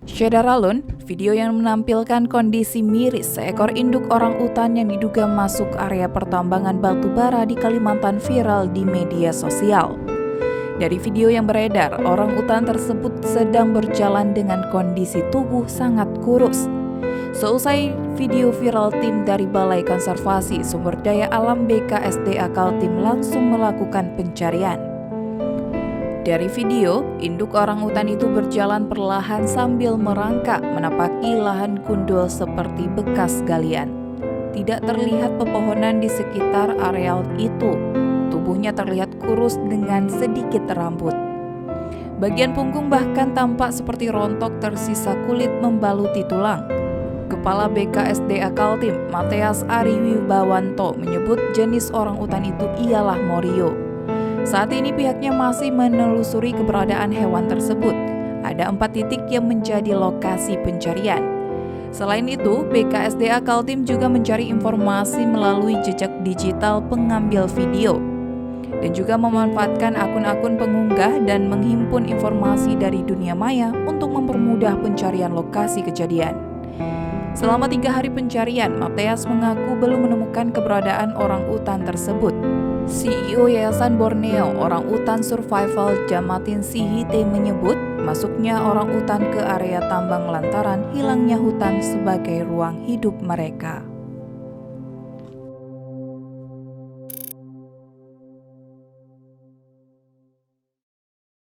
Syederalun, video yang menampilkan kondisi miris seekor induk orang utan yang diduga masuk area pertambangan batu bara di Kalimantan viral di media sosial. Dari video yang beredar, orang utan tersebut sedang berjalan dengan kondisi tubuh sangat kurus. Seusai video viral, tim dari Balai Konservasi Sumber Daya Alam BKSDA Kaltim langsung melakukan pencarian. Dari video, induk orang utan itu berjalan perlahan sambil merangkak menapaki lahan gundul seperti bekas galian. Tidak terlihat pepohonan di sekitar areal itu. Tubuhnya terlihat kurus dengan sedikit rambut. Bagian punggung bahkan tampak seperti rontok tersisa kulit membaluti tulang. Kepala BKSDA Kaltim, Mateas Ari Wibawanto, menyebut jenis orang utan itu ialah Morio. Saat ini pihaknya masih menelusuri keberadaan hewan tersebut. Ada 4 titik yang menjadi lokasi pencarian. Selain itu, BKSDA Kaltim juga mencari informasi melalui jejak digital pengambil video dan juga memanfaatkan akun-akun pengunggah dan menghimpun informasi dari dunia maya untuk mempermudah pencarian lokasi kejadian. Selama 3 hari pencarian, Mateas mengaku belum menemukan keberadaan orang utan tersebut. CEO Yayasan Borneo Orang Utan Survival Jamatin Sihite menyebut masuknya orang utan ke area tambang lantaran hilangnya hutan sebagai ruang hidup mereka.